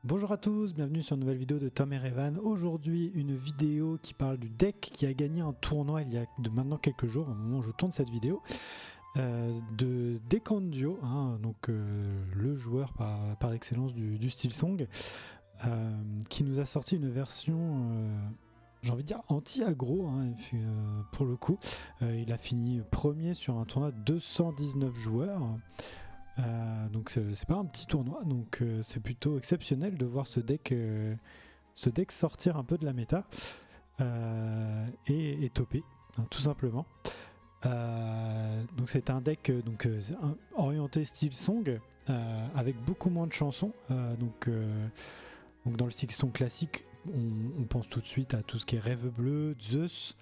Bonjour à tous, bienvenue sur une nouvelle vidéo de Tom et Revan. Aujourd'hui, une vidéo qui parle du deck qui a gagné un tournoi il y a de maintenant quelques jours, au moment où je tourne cette vidéo, de Decandio, donc le joueur par excellence du style Song, qui nous a sorti une version, j'ai envie de dire anti-aggro, pour le coup. Il a fini premier sur un tournoi de 219 joueurs. Donc c'est pas un petit tournoi, donc c'est plutôt exceptionnel de voir ce deck sortir un peu de la méta et topper, tout simplement. Donc c'est un deck orienté style Song, avec beaucoup moins de chansons. Donc dans le style Song classique, on pense tout de suite à tout ce qui est Rêve Bleu, Zeus.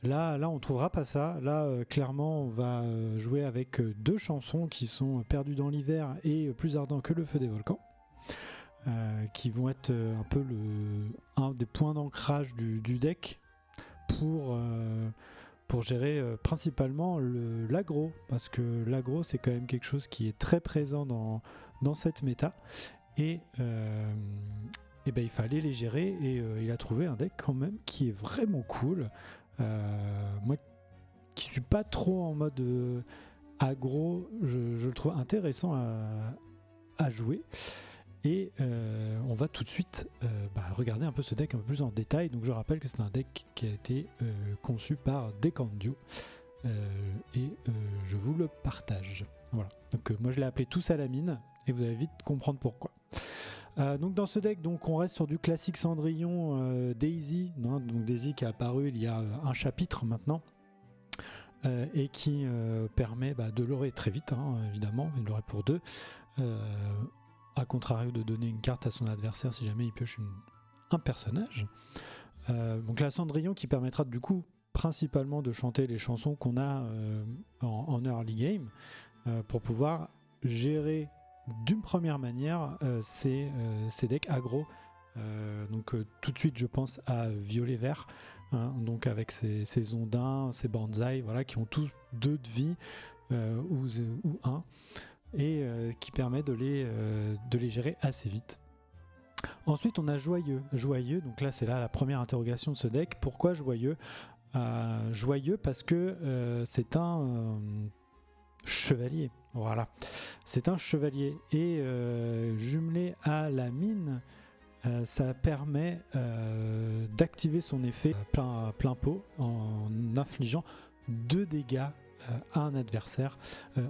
Là, on trouvera pas ça. Là, clairement, on va jouer avec deux chansons qui sont Perdues dans l'hiver et Plus ardent que le feu des volcans, qui vont être un peu un des points d'ancrage du deck pour gérer principalement l'aggro, parce que l'aggro, c'est quand même quelque chose qui est très présent dans cette méta, et il fallait les gérer, et il a trouvé un deck quand même qui est vraiment cool. Moi qui suis pas trop en mode aggro, je le trouve intéressant à jouer, et on va tout de suite regarder un peu ce deck un peu plus en détail. Donc je rappelle que c'est un deck qui a été conçu par Decandio, et je vous le partage. Voilà. Donc moi je l'ai appelé Tous à la mine, et vous allez vite comprendre pourquoi. Donc dans ce deck, donc on reste sur du classique Cendrillon, Daisy, donc Daisy qui est apparu il y a un chapitre maintenant, et qui permet de leurrer très vite, évidemment, il l'aurait pour 2, à contrario de donner une carte à son adversaire si jamais il pioche un personnage. Donc la Cendrillon qui permettra du coup principalement de chanter les chansons qu'on a en early game, pour pouvoir gérer d'une première manière ces decks aggro. Donc tout de suite je pense à violet vert, donc avec ces ondins, ces banzai, voilà, qui ont tous 2 de vie, ou 1, et qui permet de les gérer assez vite. Ensuite on a joyeux, donc là c'est la première interrogation de ce deck. Pourquoi joyeux? Joyeux parce que c'est un chevalier, voilà, c'est un chevalier, et jumelé à la mine, ça permet d'activer son effet plein pot en infligeant 2 dégâts à un adversaire,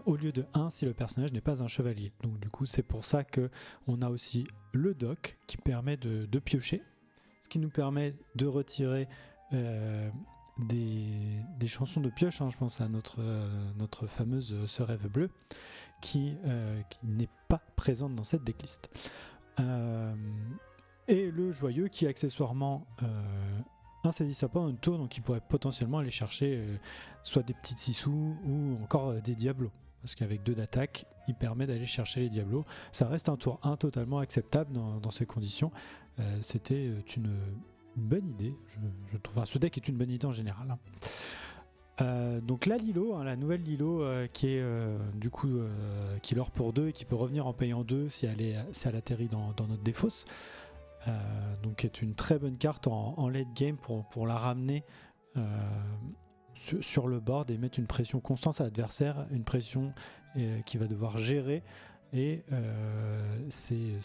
au lieu de 1 si le personnage n'est pas un chevalier. Donc du coup c'est pour ça que on a aussi le doc qui permet de piocher, ce qui nous permet de retirer des chansons de pioche, je pense à notre fameuse Ce Rêve Bleu, qui n'est pas présente dans cette decklist. Et le joyeux qui accessoirement insaisissable pendant une tour, donc il pourrait potentiellement aller chercher soit des petits Sissou ou encore des Diablos, parce qu'avec 2 d'attaque il permet d'aller chercher les Diablos. Ça reste un tour 1 totalement acceptable dans ces conditions. C'était une bonne idée, je trouve. Ce deck est une bonne idée en général. Donc la Lilo, la nouvelle Lilo, qui est du coup killer pour 2 et qui peut revenir en payant 2 si elle atterrit dans notre défausse. Donc est une très bonne carte en late game pour la ramener sur le board et mettre une pression constante à l'adversaire, une pression qu'il va devoir gérer. Et c'est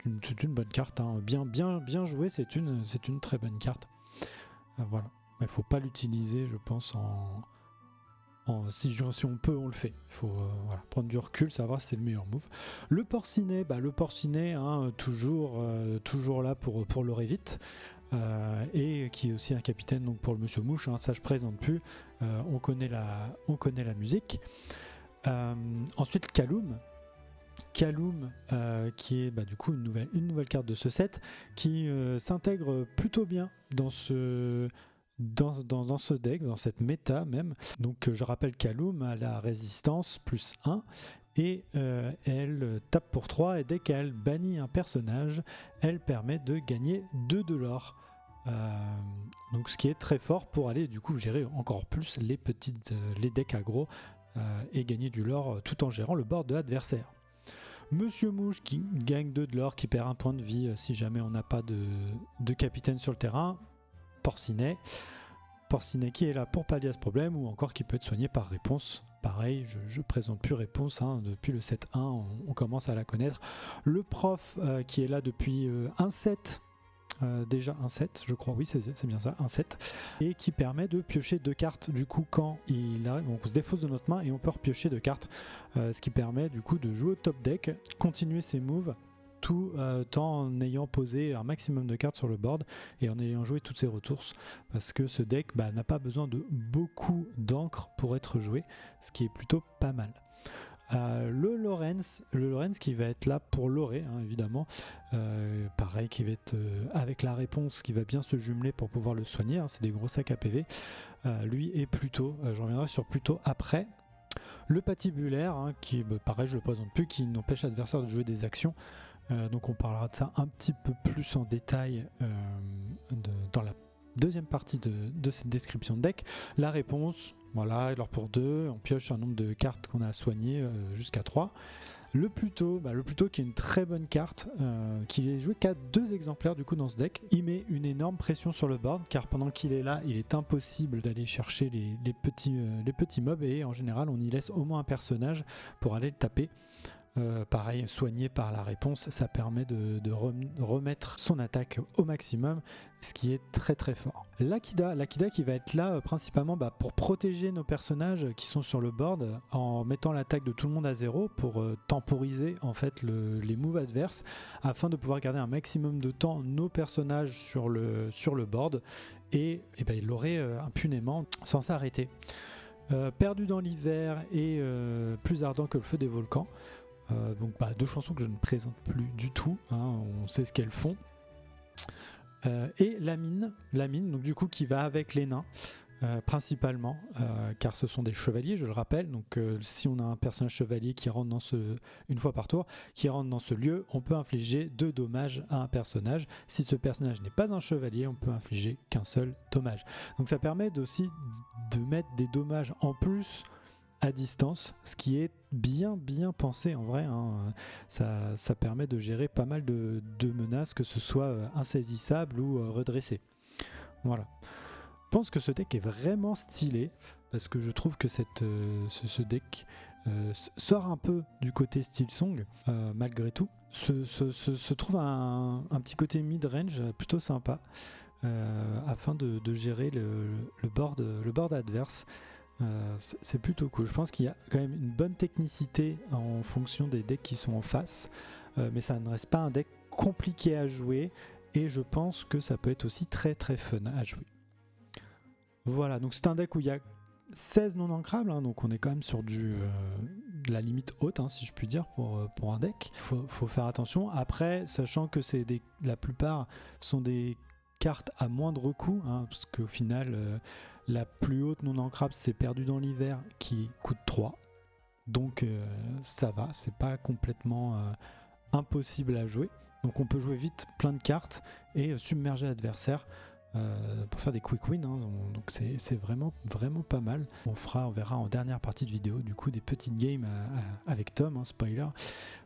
une bonne carte, bien joué, c'est une très bonne carte. Voilà, il ne faut pas l'utiliser, je pense, si on peut, on le fait. Il faut prendre du recul, savoir si c'est le meilleur move. Le Porcinet, toujours là pour leurrer vite, et qui est aussi un capitaine, donc pour le Monsieur Mouche, ça je présente plus. On connaît la musique. Ensuite Kaloum, qui est du coup une nouvelle carte de ce set, qui s'intègre plutôt bien dans ce deck, dans cette méta même. Donc je rappelle Kaloum a la résistance +1, et elle tape pour 3, et dès qu'elle bannit un personnage, elle permet de gagner 2 de l'or. Donc ce qui est très fort pour aller du coup gérer encore plus les decks aggro, et gagner du lore tout en gérant le board de l'adversaire. Monsieur Mouche qui gagne 2 de l'or, qui perd 1 point de vie si jamais on n'a pas de capitaine sur le terrain. Porcinet qui est là pour pallier à ce problème, ou encore qui peut être soigné par réponse. Pareil, je présente plus réponse, hein, depuis le 7-1 on commence à la connaître. Le prof qui est là depuis un set, déjà un set je crois, oui c'est bien ça, un set, et qui permet de piocher 2 cartes du coup quand il arrive, on se défausse de notre main et on peut repiocher 2 cartes, ce qui permet du coup de jouer au top deck, continuer ses moves, tout en ayant posé un maximum de cartes sur le board et en ayant joué toutes ses ressources, parce que ce deck n'a pas besoin de beaucoup d'encre pour être joué, ce qui est plutôt pas mal. Le Lorenz qui va être là pour l'oré, hein, évidemment, pareil, qui va être avec la réponse, qui va bien se jumeler pour pouvoir le soigner, hein, c'est des gros sacs à PV. Lui est plutôt, j'en reviendrai sur plutôt après. Le patibulaire, hein, qui pareil, je le présente plus, qui n'empêche l'adversaire de jouer des actions. Donc on parlera de ça un petit peu plus en détail dans la deuxième partie de cette description de deck. La réponse, voilà, alors pour 2, on pioche un nombre de cartes qu'on a à soigner jusqu'à 3. Le Pluto qui est une très bonne carte, qui est joué qu'à 2 exemplaires du coup dans ce deck. Il met une énorme pression sur le board, car pendant qu'il est là, il est impossible d'aller chercher les petits mobs, et en général on y laisse au moins un personnage pour aller le taper. Pareil, soigné par la réponse, ça permet de remettre son attaque au maximum, ce qui est très très fort. L'Akida qui va être là principalement pour protéger nos personnages qui sont sur le board, en mettant l'attaque de tout le monde à 0 pour temporiser en fait les moves adverses, afin de pouvoir garder un maximum de temps nos personnages sur le board, et il l'aurait impunément sans s'arrêter. Perdu dans l'hiver et plus ardent que le feu des volcans. Donc 2 chansons que je ne présente plus du tout, hein, on sait ce qu'elles font. Et la mine donc du coup qui va avec les nains principalement, car ce sont des chevaliers, je le rappelle. Donc si on a un personnage chevalier qui rentre une fois par tour, qui rentre dans ce lieu, on peut infliger 2 dommages à un personnage. Si ce personnage n'est pas un chevalier, on peut infliger qu'un seul dommage. Donc ça permet aussi de mettre des dommages en plus à distance, ce qui est bien pensé en vrai, hein. Ça permet de gérer pas mal de menaces, que ce soit insaisissables ou redressées. Voilà. Je pense que ce deck est vraiment stylé, parce que je trouve que ce deck sort un peu du côté style song, malgré tout. Se trouve un petit côté mid-range plutôt sympa, afin de gérer le board adverse. C'est plutôt cool. Je pense qu'il y a quand même une bonne technicité en fonction des decks qui sont en face, mais ça ne reste pas un deck compliqué à jouer, et je pense que ça peut être aussi très très fun à jouer. Voilà, donc c'est un deck où il y a 16 non ancrables, hein, donc on est quand même sur de la limite haute, hein, si je puis dire, pour un deck. Il faut faire attention. Après, sachant que la plupart sont des cartes à moindre coût, hein, parce qu'au final la plus haute non ancrable, c'est Perdu dans l'hiver, qui coûte 3. Donc ça va, c'est pas complètement impossible à jouer. Donc on peut jouer vite plein de cartes et submerger l'adversaire pour faire des quick wins, hein. Donc c'est vraiment pas mal. On verra en dernière partie de vidéo du coup des petites games avec Tom, hein, spoiler,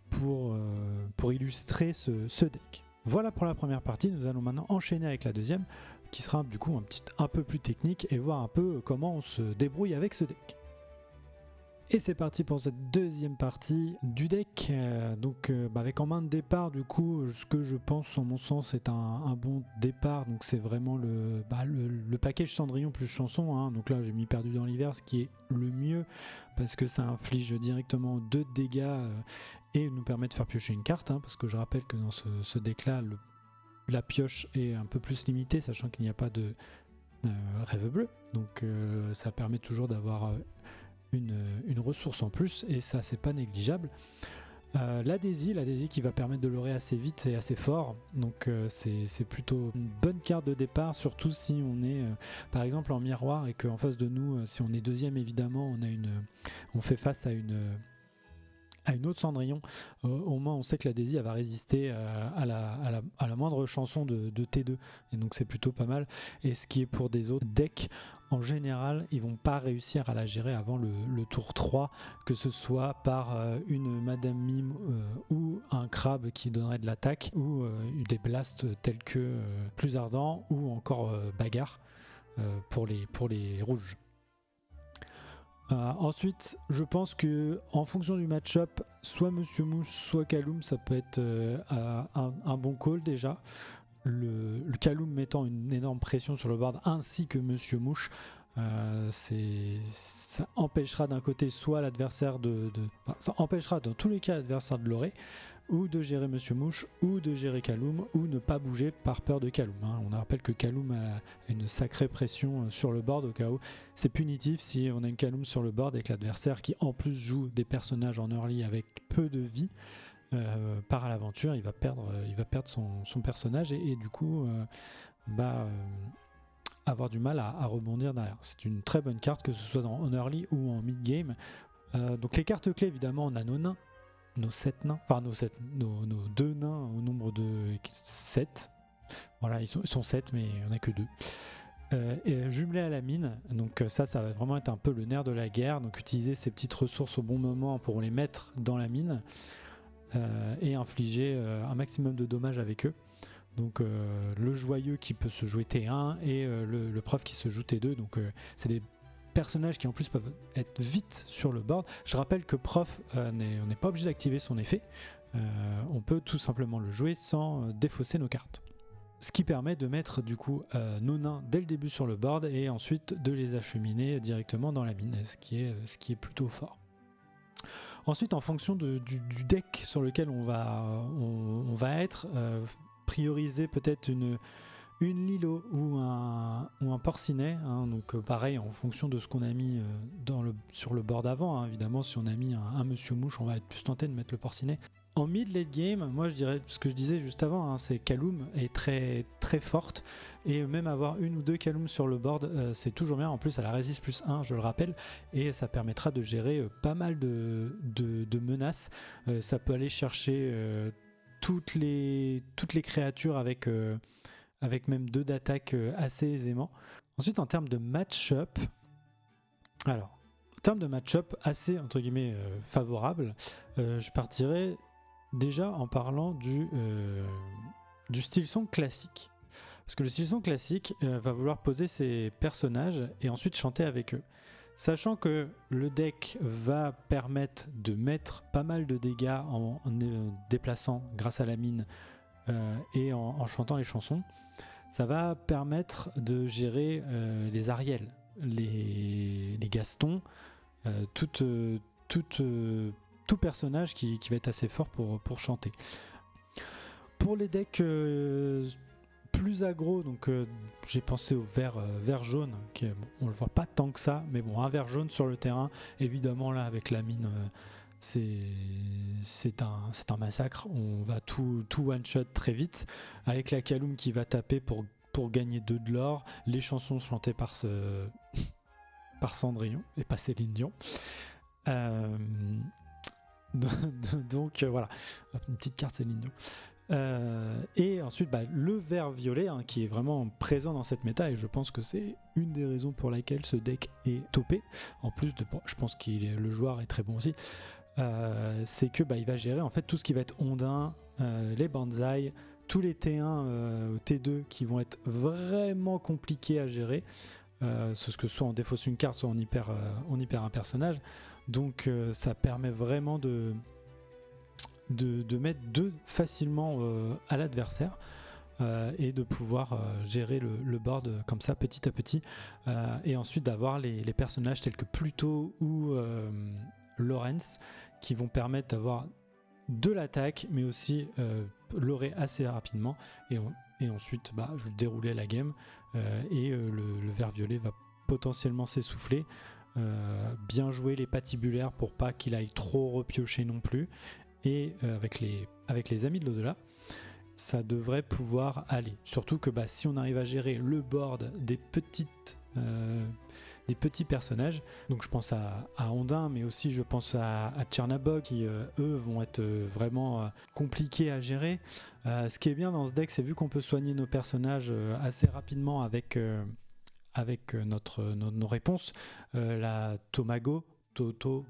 pour illustrer ce deck. Voilà pour la première partie. Nous allons maintenant enchaîner avec la deuxième, qui sera du coup un peu plus technique, et voir un peu comment on se débrouille avec ce deck. Et c'est parti pour cette deuxième partie du deck, avec en main de départ, du coup, ce que je pense, en mon sens, est un bon départ. Donc c'est vraiment le package Cendrillon plus chanson, hein. Donc là j'ai mis Perdu dans l'hiver, ce qui est le mieux, parce que ça inflige directement 2 dégâts et nous permet de faire piocher une carte, hein, parce que je rappelle que dans ce deck là, la pioche est un peu plus limitée, sachant qu'il n'y a pas de rêve bleu, donc ça permet toujours d'avoir une ressource en plus, et ça c'est pas négligeable. La Daisy qui va permettre de leurrer assez vite et assez fort, donc c'est plutôt une bonne carte de départ, surtout si on est par exemple en miroir, et qu'en face de nous, si on est deuxième évidemment, on fait face à à une autre Cendrillon, au moins on sait que la Daisy elle va résister à la moindre chanson de T2, et donc c'est plutôt pas mal. Et ce qui est pour des autres decks, en général ils vont pas réussir à la gérer avant le tour 3, que ce soit par une Madame Mime ou un crabe qui donnerait de l'attaque, ou des blasts tels que Plus Ardent, ou encore Bagarre pour les rouges. Ensuite, je pense que en fonction du match-up, soit Monsieur Mouche, soit Kaloum, ça peut être un bon call déjà. Le Kaloum mettant une énorme pression sur le board, ainsi que Monsieur Mouche, ça empêchera d'un côté soit l'adversaire ça empêchera dans tous les cas l'adversaire de leurrer, ou de gérer Monsieur Mouche, ou de gérer Kaloum, ou ne pas bouger par peur de Kaloum. On rappelle que Kaloum a une sacrée pression sur le board, au cas où c'est punitif si on a une Kaloum sur le board et que l'adversaire, qui en plus joue des personnages en early avec peu de vie, part à l'aventure, il va perdre son personnage, et du coup avoir du mal à rebondir derrière. C'est une très bonne carte, que ce soit en early ou en mid game. Donc les cartes clés, évidemment, on a nos nains, nos 7 nains, enfin nos 2 nains au nombre de 7. Voilà, ils sont 7, mais il n'y en a que 2. Jumelés à la mine, donc ça va vraiment être un peu le nerf de la guerre. Donc utiliser ces petites ressources au bon moment pour les mettre dans la mine, et infliger un maximum de dommages avec eux. Donc le joyeux qui peut se jouer T1, et le prof qui se joue T2. Donc c'est des personnages qui en plus peuvent être vite sur le board. Je rappelle que prof, on n'est pas obligé d'activer son effet, on peut tout simplement le jouer sans défausser nos cartes, ce qui permet de mettre du coup nos nains dès le début sur le board, et ensuite de les acheminer directement dans la mine, ce qui est plutôt fort. Ensuite, en fonction du deck sur lequel on va être, prioriser peut-être une Lilo ou un Porcinet, donc pareil, en fonction de ce qu'on a mis sur le board avant, évidemment. Si on a mis un Monsieur Mouche, on va être plus tenté de mettre le Porcinet. En mid-late game, moi je dirais ce que je disais juste avant, c'est Kaloum est très très forte, et même avoir une ou deux Kaloum sur le board, c'est toujours bien. En plus elle a résiste plus 1, je le rappelle, et ça permettra de gérer pas mal de menaces. Ça peut aller chercher toutes les créatures avec même 2 d'attaque assez aisément. Ensuite, en termes de match-up, assez entre guillemets favorable, je partirais déjà en parlant du style son classique. Parce que le style son classique va vouloir poser ses personnages et ensuite chanter avec eux. Sachant que le deck va permettre de mettre pas mal de dégâts en déplaçant grâce à la mine et en chantant les chansons, ça va permettre de gérer les Ariel, les Gaston, tout personnage qui va être assez fort pour chanter. Pour les decks plus aggro, donc j'ai pensé au vert jaune, qui on le voit pas tant que ça, mais bon, un vert jaune sur le terrain, évidemment là avec la mine, c'est un massacre. On va tout one shot très vite, avec la Kaloum qui va taper pour gagner 2 de l'or, les chansons chantées par Cendrillon et pas Céline Dion. Donc voilà, une petite carte Céline Dion. Et ensuite le vert violet, qui est vraiment présent dans cette méta, et je pense que c'est une des raisons pour laquelle ce deck est topé, en plus je pense que le joueur est très bon aussi. C'est que il va gérer en fait tout ce qui va être ondin, les banzai, tous les T1 T2 qui vont être vraiment compliqués à gérer, ce que soit on défausse une carte, soit on hyper un personnage. Donc ça permet vraiment de mettre 2 facilement à l'adversaire, et de pouvoir gérer le board comme ça petit à petit, et ensuite d'avoir les personnages tels que Pluto ou Lorenz, qui vont permettre d'avoir de l'attaque mais aussi leurrer assez rapidement, et ensuite je déroulais la game, et le vert violet va potentiellement s'essouffler. Bien jouer les patibulaires pour pas qu'il aille trop repiocher non plus, et avec les amis de l'au-delà, ça devrait pouvoir aller. Surtout que si on arrive à gérer le board des petites des petits personnages. Donc je pense à Ondin, mais aussi je pense à Chernabog, qui eux vont être vraiment compliqués à gérer. Ce qui est bien dans ce deck, c'est vu qu'on peut soigner nos personnages assez rapidement avec nos réponses. La Tomago,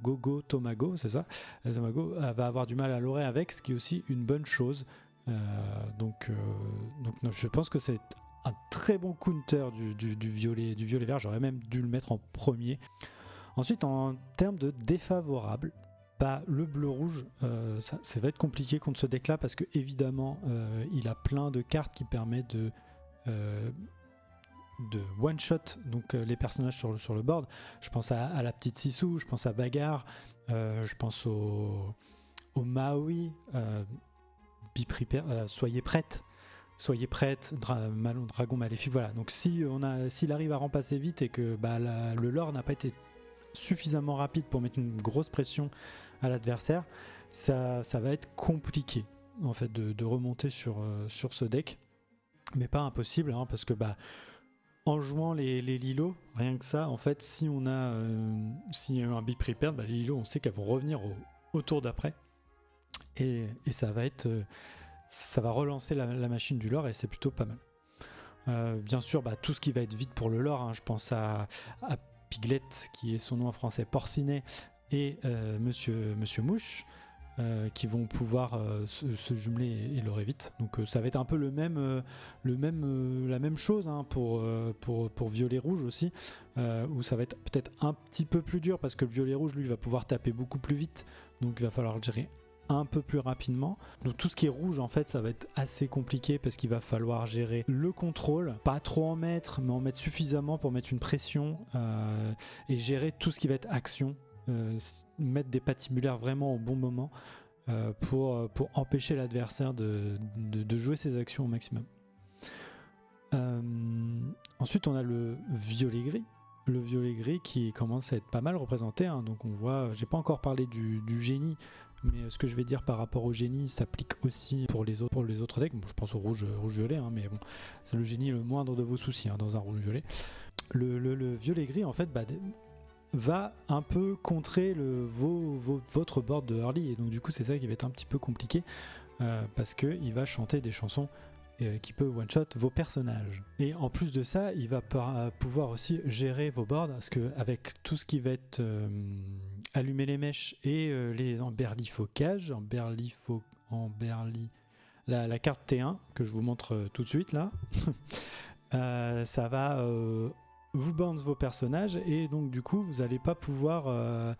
Gogo, Tomago, c'est ça. La Tomago va avoir du mal à l'oreille avec, ce qui est aussi une bonne chose. Donc je pense que c'est un très bon counter du violet vert. J'aurais même dû le mettre en premier. Ensuite, en termes de défavorable, le bleu-rouge, ça va être compliqué contre ce deck-là parce que évidemment, il a plein de cartes qui permettent de one-shot donc les personnages sur le board. Je pense à la petite Sissou, je pense à Bagarre, je pense au Maui, soyez prête, Dragon Maléfique. Voilà, donc s'il arrive à remplacer vite et que le lore n'a pas été suffisamment rapide pour mettre une grosse pression à l'adversaire, ça va être compliqué en fait de remonter sur ce deck, mais pas impossible, hein, parce que en jouant les Lilo, rien que ça, en fait, s'il y a un Be Prepared, les Lilo, on sait qu'elles vont revenir au tour d'après. Et ça va relancer la machine du lore, et c'est plutôt pas mal. Bien sûr, tout ce qui va être vite pour le lore, hein, je pense à Piglet, qui est son nom en français, Porcinet, et Monsieur Mouche, qui vont pouvoir se jumeler et leurrer vite. Donc ça va être un peu la même chose, hein, pour violet rouge aussi, où ça va être peut-être un petit peu plus dur parce que le violet rouge lui va pouvoir taper beaucoup plus vite, donc il va falloir le gérer un peu plus rapidement. Donc tout ce qui est rouge, en fait, ça va être assez compliqué parce qu'il va falloir gérer le contrôle, pas trop en mettre, mais en mettre suffisamment pour mettre une pression, et gérer tout ce qui va être action. Mettre des patibulaires vraiment au bon moment, pour empêcher l'adversaire de jouer ses actions au maximum. Ensuite, on a le violet-gris. Le violet-gris qui commence à être pas mal représenté, hein. Donc on voit, j'ai pas encore parlé du génie, mais ce que je vais dire par rapport au génie s'applique aussi pour les autres decks. Bon, je pense au rouge-violet, hein, mais bon, c'est le génie le moindre de vos soucis, hein, dans un rouge-violet. Le violet-gris, en fait, va un peu contrer votre board de early, et donc du coup c'est ça qui va être un petit peu compliqué, parce qu'il va chanter des chansons qui peut one-shot vos personnages. Et en plus de ça, il va pouvoir aussi gérer vos boards, parce qu'avec tout ce qui va être allumer les mèches et les emberlifocages, la carte T1 que je vous montre tout de suite là, ça va vous bounce vos personnages, et donc du coup vous n'allez pas pouvoir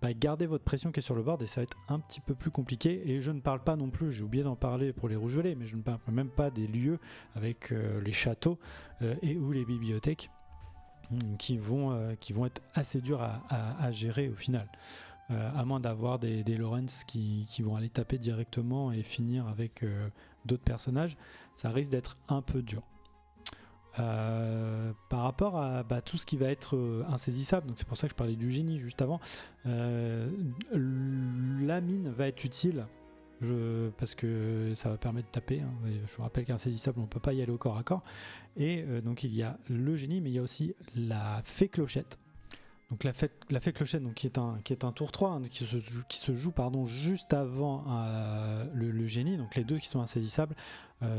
garder votre pression qui est sur le board, et ça va être un petit peu plus compliqué. Et je ne parle pas non plus, j'ai oublié d'en parler pour les rouges-violets, mais je ne parle même pas des lieux avec les châteaux ou les bibliothèques qui vont être assez durs à gérer au final, à moins d'avoir des Lawrence qui vont aller taper directement et finir avec d'autres personnages. Ça risque d'être un peu dur. Par rapport à tout ce qui va être insaisissable, donc c'est pour ça que je parlais du génie juste avant, la mine va être utile, parce que ça va permettre de taper, hein. Je vous rappelle qu'insaisissable on ne peut pas y aller au corps à corps, et donc il y a le génie, mais il y a aussi la fée clochette. Donc la fée clochette, donc qui est un tour 3, hein, qui se joue juste avant le génie, donc les deux qui sont insaisissables.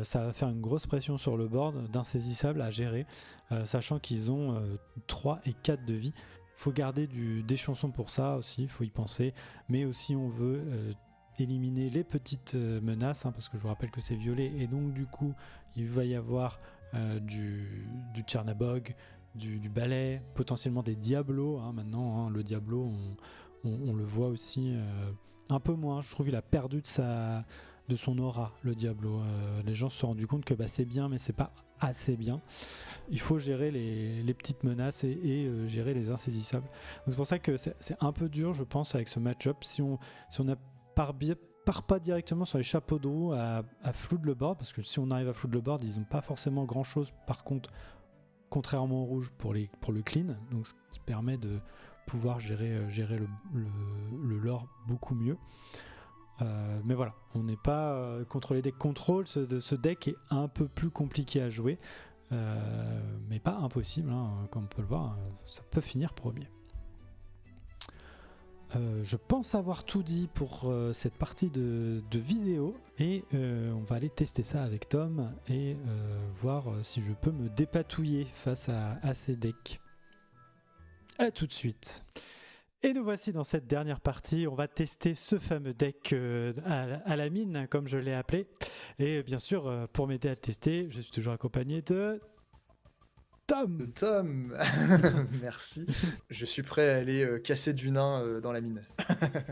Ça va faire une grosse pression sur le board d'insaisissables à gérer, sachant qu'ils ont 3 et 4 de vie. Il faut garder des chansons pour ça aussi, il faut y penser, mais aussi on veut éliminer les petites menaces, hein, parce que je vous rappelle que c'est violet, et donc du coup il va y avoir du Chernabog, du balai, potentiellement des Diablos, hein, maintenant, hein. Le Diablo on le voit aussi un peu moins, je trouve il a perdu de son aura, le Diablo. Les gens se sont rendus compte que c'est bien, mais c'est pas assez bien. Il faut gérer les petites menaces et gérer les insaisissables. Donc c'est pour ça que c'est un peu dur, je pense, avec ce match-up. Si on part pas directement sur les chapeaux de roue à flood le board, parce que si on arrive à flood le board, ils n'ont pas forcément grand-chose, par contre, contrairement au rouge, pour le clean, donc ce qui permet de pouvoir gérer le lore beaucoup mieux. Mais voilà, on n'est pas contre les decks contrôle. Ce deck est un peu plus compliqué à jouer, mais pas impossible, hein, comme on peut le voir, ça peut finir premier. Je pense avoir tout dit pour cette partie de vidéo et on va aller tester ça avec Tom et voir si je peux me dépatouiller face à ces decks. A tout de suite. Et nous voici dans cette dernière partie, on va tester ce fameux deck à la mine, comme je l'ai appelé. Et bien sûr, pour m'aider à le tester, je suis toujours accompagné de Tom. Tom, merci. Je suis prêt à aller casser du nain dans la mine.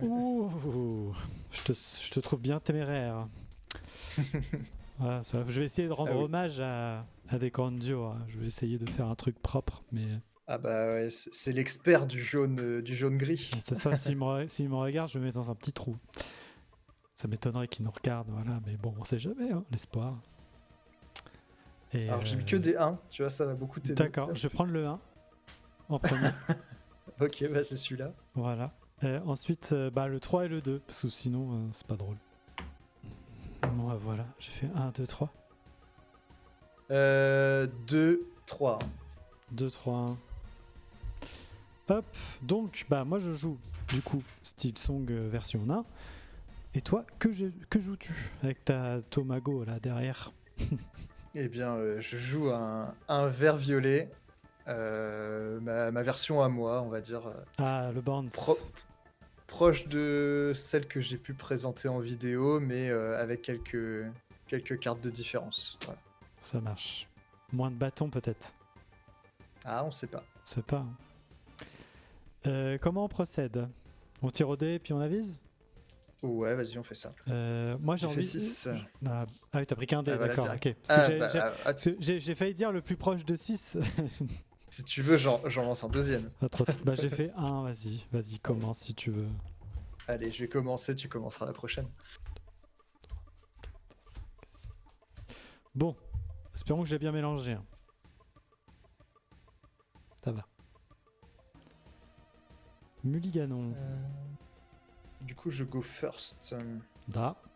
Ouh, je te trouve bien téméraire. Voilà, je vais essayer de rendre hommage à des grandios. Hein. Je vais essayer de faire un truc propre, mais... Ah bah ouais, c'est l'expert du jaune-gris. C'est ça, s'il me regarde, je me mets dans un petit trou. Ça m'étonnerait qu'il nous regarde, voilà, mais bon, on sait jamais, hein, l'espoir. Et alors j'ai mis que des 1, tu vois, ça va beaucoup t'aider. D'accord, je vais prendre le 1 en premier. Ok, bah c'est celui-là. Voilà. Ensuite, le 3 et le 2, parce que sinon, c'est pas drôle. Bon, voilà, j'ai fait 1, 2, 3. 2, 3. 2, 3, 1. Hop, donc, moi je joue, du coup, Steel Song version 1. Et toi, que joues-tu avec ta Tomago là derrière? Eh bien, je joue un vert violet, ma version à moi, on va dire. Ah, le bounce. Proche de celle que j'ai pu présenter en vidéo, mais avec quelques cartes de différence. Voilà. Ça marche. Moins de bâtons peut-être. Ah, on sait pas. On sait pas. Comment on procède? On tire au dé puis on avise? Ouais, vas-y, on fait ça. Moi j'ai envie. 6. Ah oui, t'as pris qu'un dé, voilà, d'accord. Ok. J'ai failli dire le plus proche de 6. Si tu veux, j'en lance un deuxième. J'ai fait 1, vas-y, commence si tu veux. Allez, je vais commencer, tu commenceras la prochaine. Bon, espérons que j'ai bien mélangé. Hein. Ça va. Mulliganon. Du coup, je go first.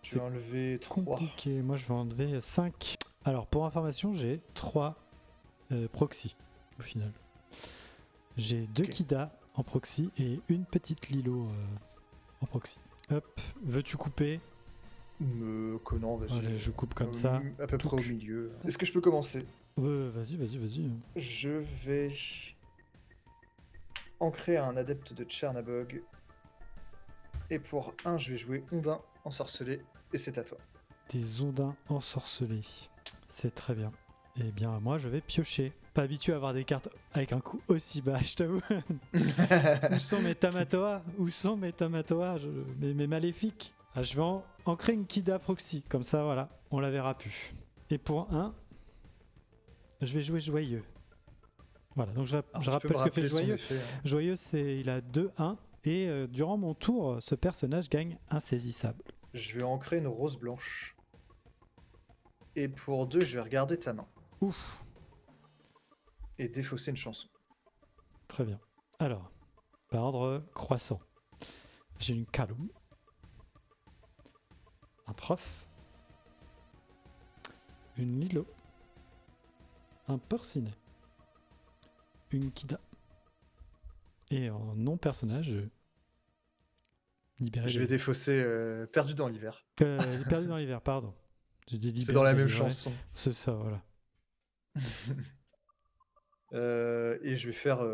Je vais enlever 3. Compliqué. Moi, je vais enlever 5. Alors, pour information, j'ai 3 proxy au final. J'ai 2 Kida en proxy et une petite Lilo en proxy. Hop, veux-tu couper? Non, vas-y. Allez, je coupe comme ça. À peu près au milieu. Est-ce que je peux commencer? Vas-y. Je vais ancrer un adepte de Chernabog. Et pour 1, je vais jouer Ondin ensorcelé. Et c'est à toi. Des Ondins ensorcelés. C'est très bien. Eh bien, moi, je vais piocher. Pas habitué à avoir des cartes avec un coût aussi bas, je t'avoue. Où sont mes Tamatoa? Mes maléfiques? Je vais ancrer une Kida Proxy. Comme ça, voilà, on la verra plus. Et pour 1, je vais jouer Joyeux. Voilà, donc je rappelle ce que fait Joyeux. Effet, hein. Joyeux, il a 2-1. Et durant mon tour, ce personnage gagne insaisissable. Je vais ancrer une rose blanche. Et pour 2, je vais regarder ta main. Ouf. Et défausser une chanson. Très bien. Alors, par ordre croissant. J'ai une Kaloum. Un Prof. Une Lilo. Un Porcinet. Une Kida. Et en non-personnage, libéré. Je vais défausser Perdu dans l'hiver. Perdu dans l'hiver, pardon. C'est dans la même chanson. C'est ça, voilà. Et je vais faire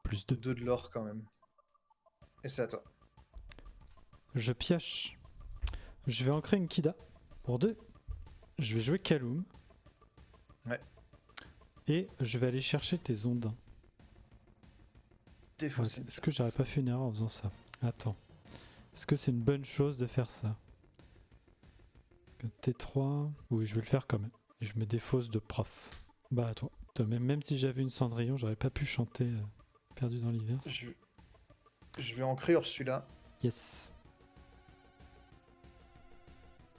plus 2 de l'or quand même. Et c'est à toi. Je pioche. Je vais ancrer une Kida. Pour 2. Je vais jouer Kaloum. Ouais. Et je vais aller chercher tes ondins. Est-ce que j'aurais pas fait une erreur en faisant ça? Attends. Est-ce que c'est une bonne chose de faire ça? Parce que T3... Oui, je vais le faire quand même. Et je me défausse de Prof. Bah à toi. Même si j'avais une Cendrillon, j'aurais pas pu chanter Perdu dans l'hiver. Je vais ancrer Ursula. Yes.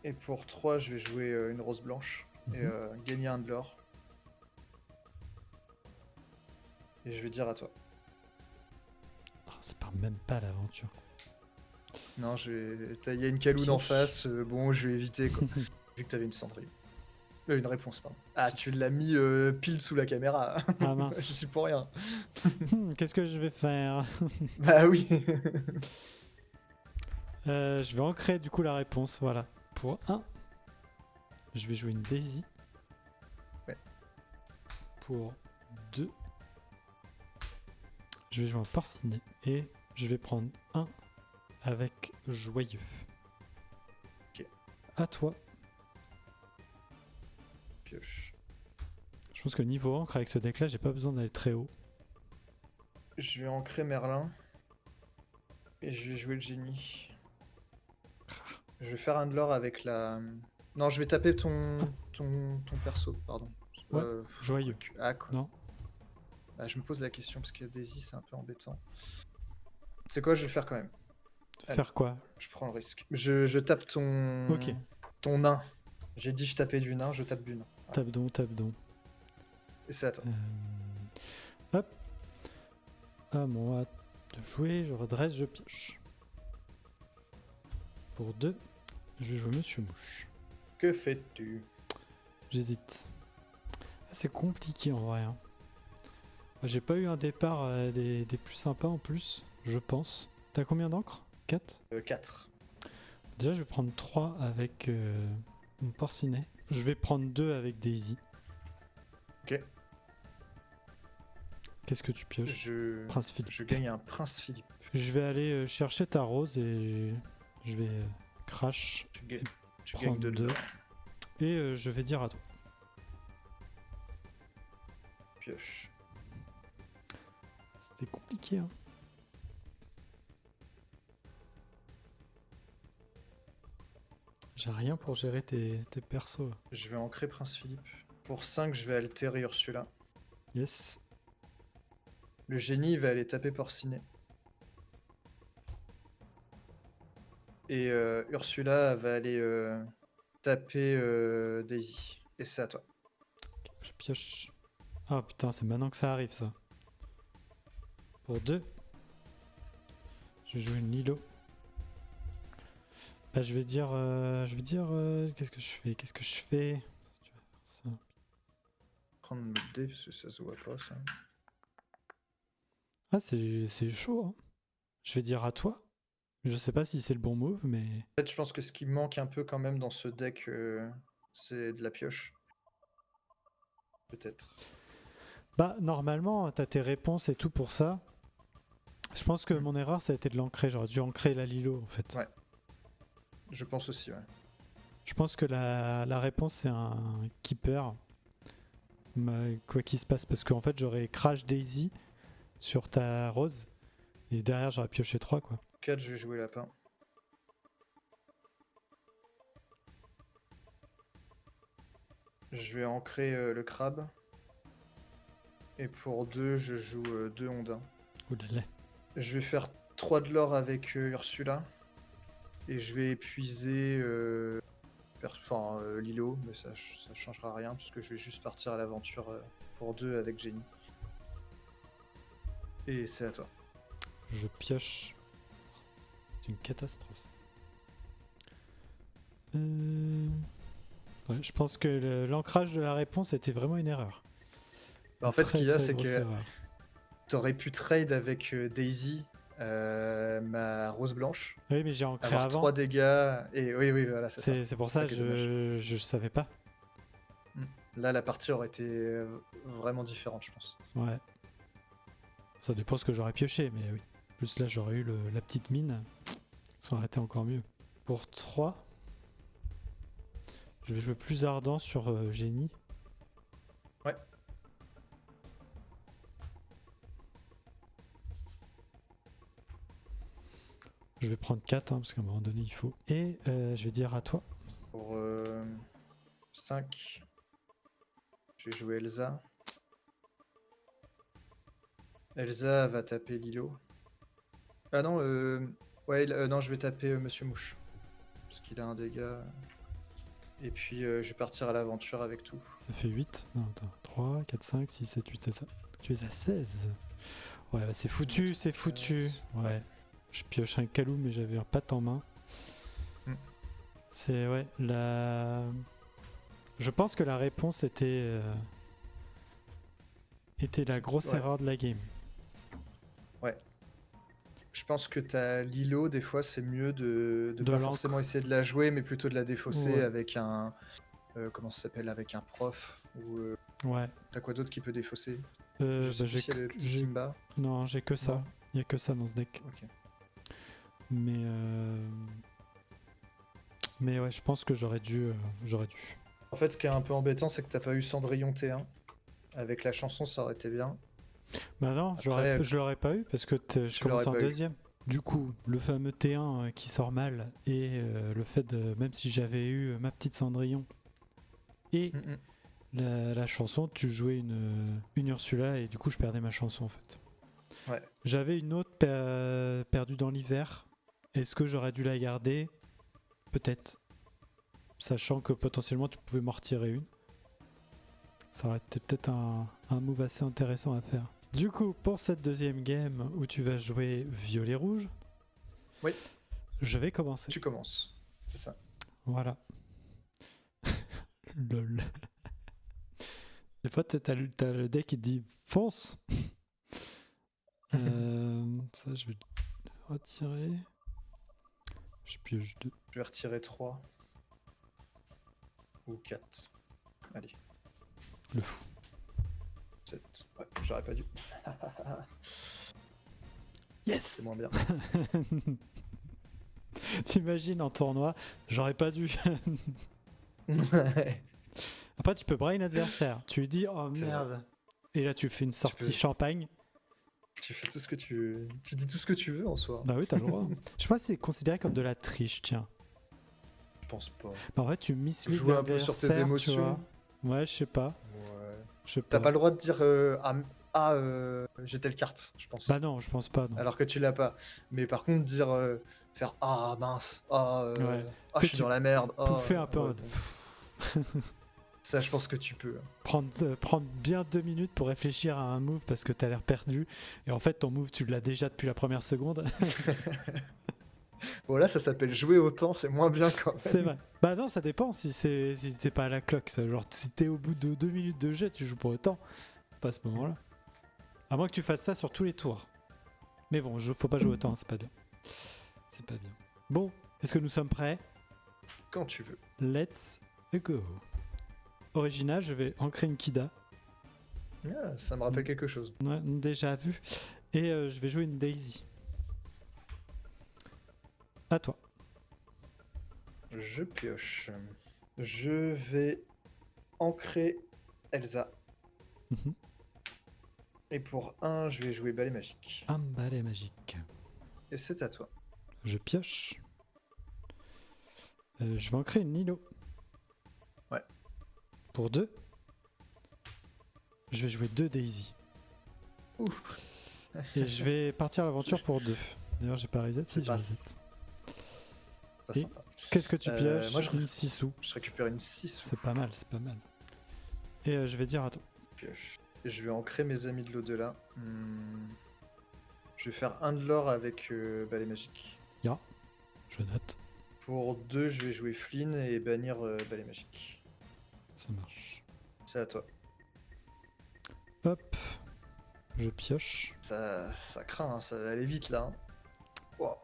Et pour 3, je vais jouer une rose blanche. Et gagner un de l'or. Et je vais dire à toi. C'est pas même pas l'aventure. Non, il y a une Kaloun en face. Bon, je vais éviter quoi. Vu que t'avais une Cendrillon. Une réponse, pardon. Ah, tu l'as mis pile sous la caméra. Ah mince. Je suis pour rien. Qu'est-ce que je vais faire? Bah oui. Je vais ancrer du coup la réponse, voilà. Pour 1, je vais jouer une Daisy. Ouais. Pour 2, je vais jouer un Porcinet. Et je vais prendre 1 avec Joyeux. Ok. À toi. Pioche. Je pense que niveau encre avec ce deck là, j'ai pas besoin d'aller très haut. Je vais ancrer Merlin. Et je vais jouer le génie. Je vais faire un de l'or avec la... Non, je vais taper ton perso, pardon. Ouais, Joyeux. Ah, quoi. Non. Ah, je me pose la question parce que Daisy, c'est un peu embêtant. C'est quoi, je vais le faire quand même. Faire quoi? Je prends le risque. Je tape Ok. ton nain. J'ai dit je tapais du nain, je tape du nain. Voilà. Tape donc. Et c'est à toi. Hop. À moi de jouer, je redresse, je pioche. Pour 2, je vais jouer Monsieur Mouche. Que fais-tu? J'hésite. C'est compliqué en vrai. Hein. J'ai pas eu un départ des plus sympas en plus, je pense. T'as combien d'encre? 4? 4. Déjà, je vais prendre 3 avec mon Porcinet. Je vais prendre 2 avec Daisy. Ok. Qu'est-ce que tu pioches? Prince Philippe. Je gagne un Prince Philippe. Je vais aller chercher ta rose et je vais crash. Tu gagnes Prendre 2 2. Et je vais dire à toi. Pioche. C'était compliqué, hein. J'ai rien pour gérer tes persos. Je vais ancrer Prince Philippe. Pour 5, je vais altérer Ursula. Yes. Le génie va aller taper Porcinet. Et Ursula va aller taper Daisy. Et c'est à toi. Je pioche. Ah putain, c'est maintenant que ça arrive ça. Pour 2, je vais jouer une Lilo. Bah, je vais dire, qu'est-ce que je fais? Tu vas faire ça. Prendre le dé parce que ça se voit pas ça. Ah, c'est chaud. Hein. Je vais dire à toi. Je sais pas si c'est le bon move, mais En fait, je pense que ce qui manque un peu quand même dans ce deck, c'est de la pioche. Peut-être. bah normalement, t'as tes réponses et tout pour ça. Je pense que mon erreur, ça a été de l'ancrer. J'aurais dû ancrer la Lilo en fait. Ouais. Je pense aussi, ouais. Je pense que la réponse c'est un keeper. Quoi qu'il se passe, parce qu'en fait j'aurais crash Daisy sur ta rose et derrière j'aurais pioché 3 quoi. 4, je vais jouer lapin. Je vais ancrer le crabe. Et pour 2, je joue 2 ondins. Oulala. Je vais faire 3 de l'or avec Ursula. Et je vais épuiser Lilo, mais ça changera rien puisque je vais juste partir à l'aventure pour 2 avec Jenny. Et c'est à toi. Je pioche. C'est une catastrophe. Ouais, je pense que l'ancrage de la réponse était vraiment une erreur. Bah, en fait, ce qu'il y a, très c'est grosse que erreur. t'aurais pu trade avec Daisy, ma rose blanche, Oui, mais j'ai ancré avoir avant. 3 dégâts, et oui, voilà, c'est ça. C'est pour C'est ça, qui est dommage. je savais pas. Là, la partie aurait été vraiment différente, je pense. Ouais. Ça dépend ce que j'aurais pioché, mais oui. Plus là, j'aurais eu la petite mine. Ça aurait été encore mieux. Pour 3, je vais jouer plus ardent sur Génie. Ouais. Je vais prendre 4, hein, parce qu'à un moment donné, il faut. Et je vais dire à toi. Pour 5, je vais jouer Elsa. Elsa va taper Lilo. Ah non, ouais, non, je vais taper Monsieur Mouche. Parce qu'il a un dégât. Et puis je vais partir à l'aventure avec tout. Ça fait 8. Non, attends. 3, 4, 5, 6, 7, 8, c'est ça. Tu es à 16. Ouais, bah c'est foutu, c'est foutu. Ouais. Je pioche un calou, mais j'avais un patte en main. C'est, ouais, la... Je pense que la réponse était la grosse Ouais. erreur de la game. Je pense que t'as Lilo, des fois, c'est mieux de De pas l'encre. forcément essayer de la jouer, mais plutôt de la défausser Ouais. avec un. Comment ça s'appelle? Avec un prof. Ou Ouais. t'as quoi d'autre qui peut défausser? Bah, Je sais plus s'il y a le petit Simba. Non, j'ai que ça. Non. Il y a que ça dans ce deck. Ok. Mais ouais, je pense que j'aurais dû. En fait, ce qui est un peu embêtant, c'est que t'as pas eu Cendrillon T1. Avec la chanson, ça aurait été bien. Bah non, Après, je l'aurais pas eu parce que je tu commence l'aurais en pas eu. deuxième. Du coup, le fameux T1 qui sort mal et le fait de, même si j'avais eu ma petite Cendrillon et la chanson, tu jouais une Ursula et du coup je perdais ma chanson en fait. Ouais. J'avais une autre perdue dans l'hiver. Est-ce que j'aurais dû la garder? Peut-être. Sachant que potentiellement tu pouvais m'en retirer une. Ça aurait été peut-être un move assez intéressant à faire. Du coup, pour cette deuxième game où tu vas jouer violet-rouge, Oui. je vais commencer. Tu commences. C'est ça. Voilà. Lol. Des fois, t'as le deck qui te dit fonce. Ça, je vais le retirer. Je pioche 2. Je vais retirer 3. Ou 4. Allez. Le fou. 7. Ouais, j'aurais pas dû. Yes. C'est moins bien. T'imagines en tournoi, j'aurais pas dû. Après, tu peux brain l'adversaire. Tu lui dis, oh C'est merde. Et là, tu fais une sortie peux. champagne. Tu fais tout ce que tu dis tout ce que tu veux en soi. Bah oui, t'as le droit. Je sais pas si c'est considéré comme de la triche, tiens. Je pense pas. Bah en fait, tu misleads Jouer un peu sur tes l'adversaire, tu émotions. vois. Ouais, je sais pas. Ouais. Je sais T'as pas. pas le droit de dire j'ai telle carte, je pense. Bah non, je pense pas, non. Alors que tu l'as pas. Mais par contre, dire faire ah mince, Ouais. je Tu sais, suis tu dans la merde. Pouffer un peu en ouais, mode, bon. pff. Ça, je pense que tu peux. prendre bien 2 minutes pour réfléchir à un move parce que t'as l'air perdu. Et en fait, ton move, tu l'as déjà depuis la première seconde. Bon, là, ça s'appelle jouer autant, c'est moins bien quand même. C'est vrai. Bah non, ça dépend si c'est pas à la cloque. Ça. Genre, si t'es au bout de 2 minutes de jet, tu joues pour autant. Pas à ce moment-là. À moins que tu fasses ça sur tous les tours. Mais bon, faut pas jouer autant, c'est pas bien. C'est pas bien. Bon, est-ce que nous sommes prêts? Quand tu veux. Let's go. Original, je vais ancrer une Kida. Ah, ça me rappelle quelque chose. Ouais, déjà vu. Et je vais jouer une Daisy. À toi. Je pioche. Je vais ancrer Elsa. Mhm. Et pour 1, je vais jouer balai magique. Un balai magique. Et c'est à toi. Je pioche. Je vais ancrer une Nilo. Ouais. Pour 2. Je vais jouer 2 Daisy. Ouf. Et je vais partir à l'aventure pour 2. D'ailleurs, j'ai pas reset. Si, j'ai reset. Pas Et sympa. qu'est-ce que tu pioches? moi, Une 6 sous. Je récupère une 6. C'est pas mal, c'est pas mal. Et je vais dire à toi. Pioche. Et je vais ancrer mes amis de l'au-delà. Je vais faire un de l'or avec balai magique. Ya. Je note. Pour 2, je vais jouer Flynn et bannir balai magique. Ça marche. C'est à toi. Hop. Je pioche. Ça craint, hein, ça va aller vite là. Hein. Oh.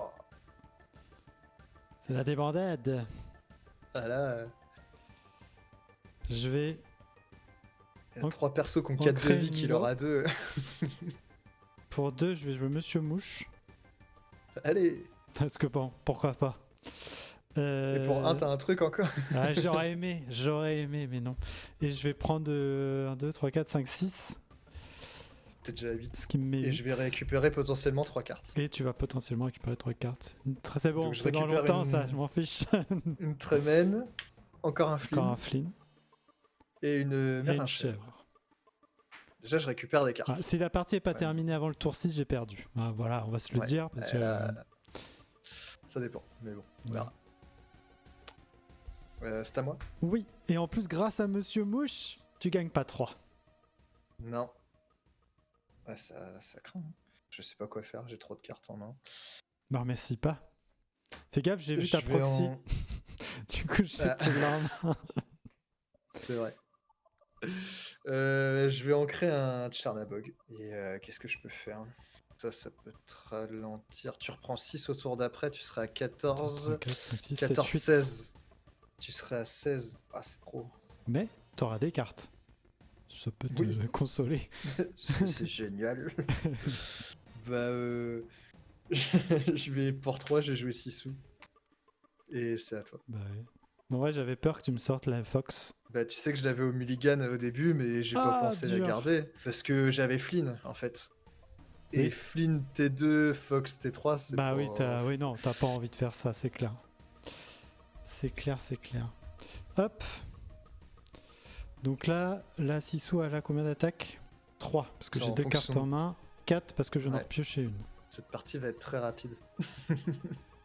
C'est la débandade. Ah là, Je vais. il y a 3 persos qui ont 4 de ancrer vie une qui Milo. leur a 2. Pour 2, je vais jouer Monsieur Mouche. Allez. Parce que bon, pourquoi pas. Et pour 1, t'as un truc encore. Ah, j'aurais aimé, mais non. Et je vais prendre 1, 2, 3, 4, 5, 6. T'es déjà à 8. Ce qui me met Et je vais 8. récupérer potentiellement 3 cartes. Et tu vas potentiellement récupérer 3 cartes. C'est bon, Donc je c'est dans récupère longtemps une- ça, je m'en fiche. Une Tremaine, encore un Flynn Encore un Flynn et une et Mère une chèvre. chèvre. Déjà, je récupère des cartes. Ah, si la partie est pas Ouais. terminée avant le tour 6, j'ai perdu. Ah, voilà, on va se le Ouais. dire. Parce que, Ça dépend, mais bon, on ouais. verra. C'est à moi? Oui, et en plus, grâce à Monsieur Mouche, tu gagnes pas 3. Non. Ouais, ça craint. Hein. Je sais pas quoi faire, j'ai trop de cartes en main. Me remercie pas. Fais gaffe, j'ai vu Je ta vais proxy. en- Du coup, je sais Ah. que tu l'as en main. C'est vrai. Je vais ancrer un Tchernabog et qu'est-ce que je peux faire? Ça peut te ralentir. Tu reprends 6 au tour d'après, tu seras à 2, 3, 14, 4, 5, 6, 7, 14, 8. 16. Tu serais à 16. Ah, c'est trop. Mais t'auras des cartes. Ça peut te Oui. consoler. C'est génial. Bah, je vais pour 3, je vais jouer 6 sous. Et c'est à toi. Bah ouais. En vrai, j'avais peur que tu me sortes la Fox. Bah, tu sais que je l'avais au mulligan au début, mais j'ai pas Ah, pensé la dur. garder. Parce que j'avais Flynn, en fait. Et Oui. Flynn T2, Fox T3, c'est Bah pas... oui, oui, non, t'as pas envie de faire ça, c'est clair. C'est clair, c'est clair. Hop. Donc là, la Sissou, elle a combien d'attaques 3, parce que C'est j'ai en 2 fonction cartes en de- main. 4, parce que je vais en Ouais. repiocher une. Cette partie va être très rapide. Je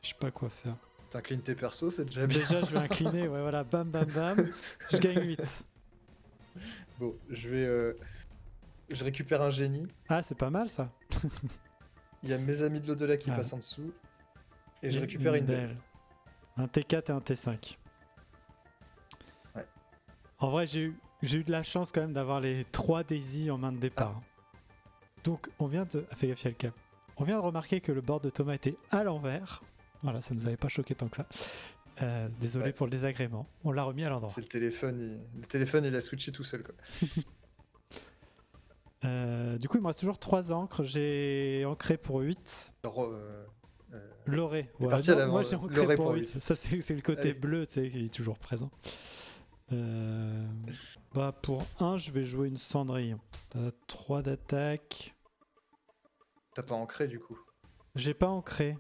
sais pas quoi faire. T'inclines tes persos, c'est déjà bien. Déjà, je vais incliner, ouais, voilà, bam, bam, bam. Je gagne 8. Bon, je récupère un génie. Ah, c'est pas mal ça. Il y a mes amis de l'au-delà qui Ah. passent en dessous. Et je récupère une belle. Un T4 et un T5. Ouais. En vrai, j'ai eu de la chance quand même d'avoir les 3 Daisy en main de départ. Donc, on vient de... Ah, fais gaffe, il y a le câble. On vient de remarquer que le board de Thomas était à l'envers. Voilà, ça nous avait pas choqué tant que ça. Désolé Ouais. pour le désagrément. On l'a remis à l'endroit. C'est le téléphone. Le téléphone, il a switché tout seul, quoi. Du coup, il me reste toujours 3 encres. J'ai ancré pour 8. Loré. Ouais, parti à non, l'avant, moi, j'ai ancré Loré pour pour 8. 8. Ça, c'est le côté Allez. bleu, tu sais, qui est toujours présent. Bah, pour 1, je vais jouer une Cendrillon. T'as 3 d'attaque. T'as pas ancré, du coup. J'ai pas ancré.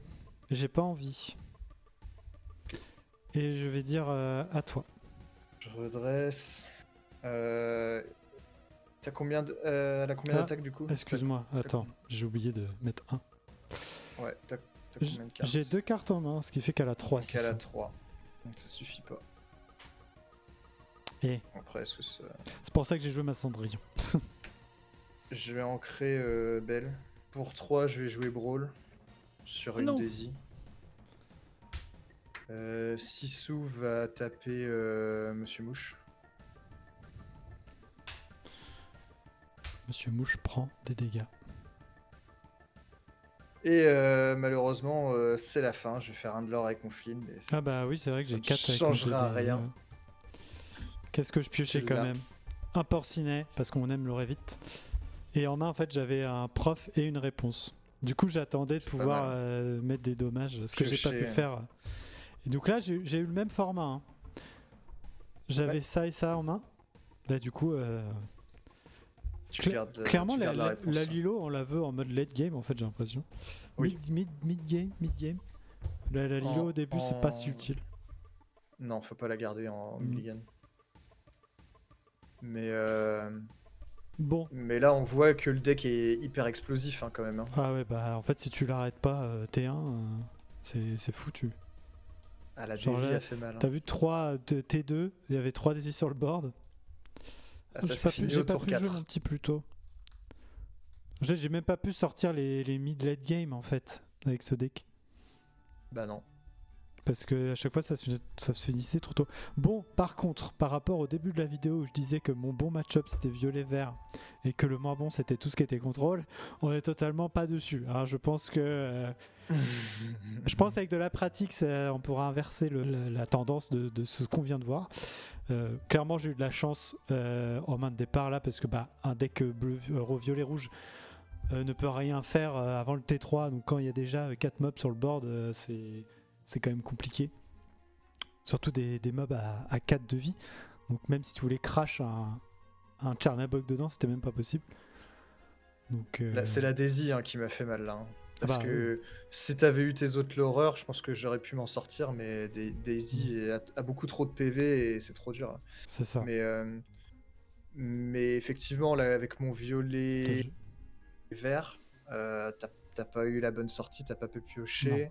J'ai pas envie. Et je vais dire à toi. Je redresse. T'as combien de... elle a combien Ah, d'attaques, du coup? Excuse-moi, attends, j'ai oublié de mettre 1. Ouais, t'as combien de cartes? J'ai 2 cartes en main, ce qui fait qu'elle a 3. Donc elle a 3. Donc ça suffit pas. Et Après, est-ce que ça... c'est pour ça que j'ai joué ma Cendrillon. Je vais ancrer Belle. Pour 3, je vais jouer Brawl. Sur une non. Daisy. Sissou va taper Monsieur Mouche. Monsieur Mouche prend des dégâts. Et malheureusement, c'est la fin. Je vais faire un de l'or avec mon Flynn. Mais Ah bah oui, c'est vrai que ça j'ai ne 4 avec changera mon rien. Qu'est-ce que je piochais Tu quand l'as. même? Un porcinet, parce qu'on aime l'aurait vite. Et en main, en fait, j'avais un prof et une réponse. Du coup, j'attendais de C'est pas pouvoir mal. mettre des dommages, ce que j'ai pas pu Piocher. faire. Et donc là, j'ai eu le même format. Hein. J'avais Ouais. ça et ça en main. Bah du coup, Tu gardes, clairement, tu gardes la réponse. la Lilo, on la veut en mode late game, en fait, j'ai l'impression. Oui. Mid game. La Lilo, au début, c'est pas si utile. Non, faut pas la garder en Mm. mulligan. Bon. Mais là, on voit que le deck est hyper explosif hein, quand même. Hein. Ah ouais, bah en fait, si tu l'arrêtes pas, T1, c'est foutu. Ah, la Genre Daisy là, a fait mal. Hein. T'as vu 3 de T2, il y avait 3 Daisy sur le board. Ah, ça J'ai c'est pas fini pu, j'ai au pas tour pu jouer 4. mon petit plus tôt. J'ai même pas pu sortir les mid-late game en fait, avec ce deck. Bah non. Parce que à chaque fois ça se finissait trop tôt. Bon, par contre, par rapport au début de la vidéo où je disais que mon bon match-up c'était violet-vert et que le moins bon c'était tout ce qui était contrôle, on est totalement pas dessus. Hein. Je pense que avec de la pratique, on pourra inverser la tendance de ce qu'on vient de voir. Clairement, j'ai eu de la chance en main de départ là parce que un deck bleu, violet, rouge ne peut rien faire avant le T3. Donc quand il y a déjà 4 mobs sur le board, c'est quand même compliqué. Surtout des mobs à 4 de vie. Donc même si tu voulais crash un Tchernabog dedans, c'était même pas possible. Donc, C'est la Daisy hein, qui m'a fait mal là. Hein. Parce bah, que si t'avais eu tes autres l'horreur, je pense que j'aurais pu m'en sortir, mais Daisy a beaucoup trop de PV et c'est trop dur. Là. c'est ça. Mais effectivement, là, avec mon violet et vert, t'as pas eu la bonne sortie, t'as pas pu piocher. Non.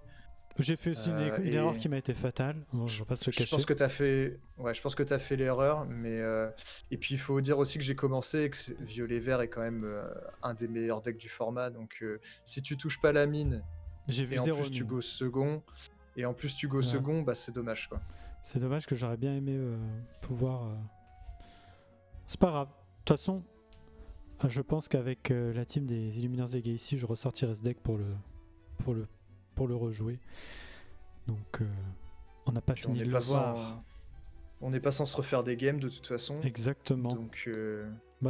J'ai fait aussi une erreur qui m'a été fatale. Bon, je vais pas se le cacher. Je pense que t'as fait l'erreur, mais et puis il faut dire aussi que j'ai commencé et que violet vert est quand même un des meilleurs decks du format. Donc si tu touches pas la mine, j'ai vu et en 0 plus tu go second, Ouais. second, bah c'est dommage quoi. C'est dommage que j'aurais bien aimé pouvoir c'est pas grave. De toute façon, je pense qu'avec la team des Illuminers Legacy, je ressortirai ce deck pour le rejouer. Donc, on n'a pas fini de le voir. On n'est pas sans se refaire des games de toute façon. Exactement. Donc,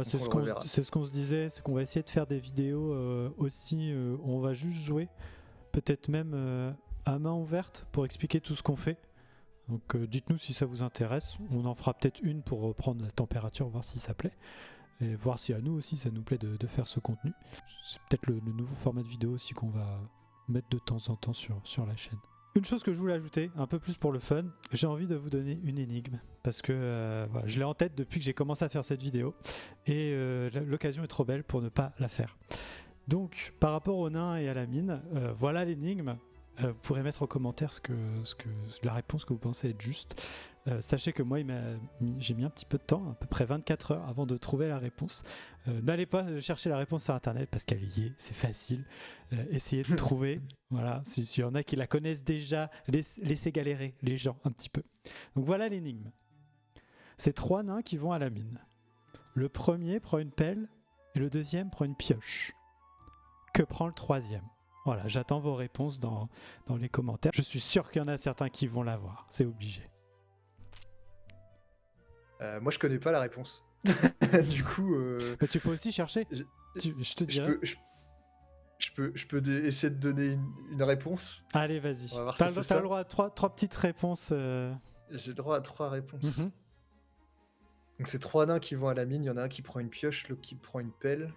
c'est ce qu'on se disait, c'est qu'on va essayer de faire des vidéos aussi où on va juste jouer, peut-être même à main ouverte pour expliquer tout ce qu'on fait. Donc dites-nous si ça vous intéresse. On en fera peut-être une pour prendre la température, voir si ça plaît. Et voir si à nous aussi ça nous plaît de faire ce contenu. C'est peut-être le nouveau format de vidéo aussi qu'on va mettre de temps en temps sur la chaîne. Une chose que je voulais ajouter, un peu plus pour le fun, j'ai envie de vous donner une énigme parce que voilà, je l'ai en tête depuis que j'ai commencé à faire cette vidéo et l'occasion est trop belle pour ne pas la faire. Donc par rapport au nain et à la mine, voilà l'énigme. Vous pourrez mettre en commentaire la réponse que vous pensez être juste. Sachez que moi j'ai mis un petit peu de temps, à peu près 24 heures avant de trouver la réponse. N'allez pas chercher la réponse sur internet parce qu'elle y est, c'est facile. Essayez de trouver. Voilà, s'il y en a qui la connaissent déjà, laissez galérer les gens un petit peu. Donc voilà l'énigme. C'est 3 nains qui vont à la mine. Le premier prend une pelle et le deuxième prend une pioche. Que prend le troisième ? Voilà, j'attends vos réponses dans les commentaires. Je suis sûr qu'il y en a certains qui vont l'avoir, c'est obligé. Moi, je connais pas la réponse. Du coup... Mais tu peux aussi chercher. Je te dirai. Je peux essayer de donner une réponse. Allez, vas-y. T'as le droit à trois petites réponses. J'ai le droit à 3 réponses. Donc c'est 3 nains qui vont à la mine. Il y en a un qui prend une pioche, l'autre qui prend une pelle.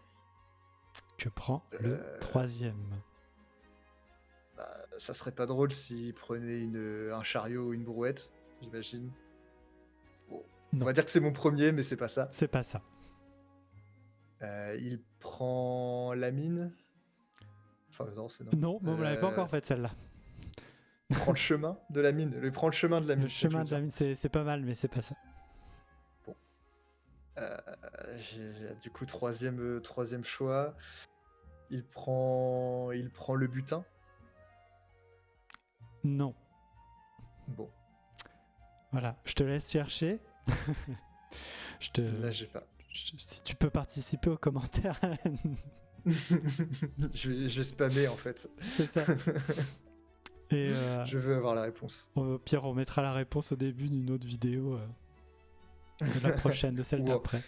Que prend le troisième ? Ça serait pas drôle s'il prenait un chariot ou une brouette, j'imagine. Bon. On va dire que c'est mon premier, mais c'est pas ça. C'est pas ça. Il prend la mine. Enfin, non, c'est non. Non, mais on l'avait pas encore faite celle-là. Il prend le chemin de la mine. Il prend le chemin de la mine. Le chemin de la mine, c'est pas mal, mais c'est pas ça. Bon. J'ai du coup troisième choix. Il prend le butin. Non. Bon. Voilà, je te laisse chercher. Là, j'ai pas. Si tu peux participer aux commentaires. je vais spammer en fait. C'est ça. Et je veux avoir la réponse. Au pire, on mettra la réponse au début d'une autre vidéo de la prochaine, de celle d'après.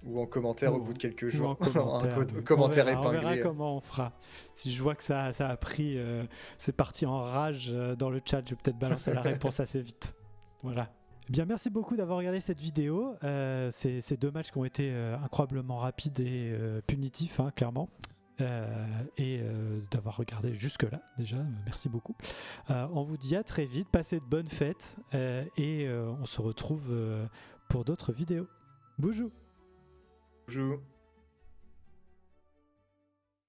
Ou en commentaire au bout de quelques jours. En commentaire, commentaire épinglé. On verra comment on fera. Si je vois que ça a pris, c'est parti en rage dans le chat, je vais peut-être balancer la réponse assez vite. Voilà. Eh bien, merci beaucoup d'avoir regardé cette vidéo. Ces 2 matchs qui ont été incroyablement rapides et punitifs, hein, clairement. Et d'avoir regardé jusque-là, déjà. Merci beaucoup. On vous dit à très vite. Passez de bonnes fêtes. Et on se retrouve pour d'autres vidéos. Bonjour. Bonjour.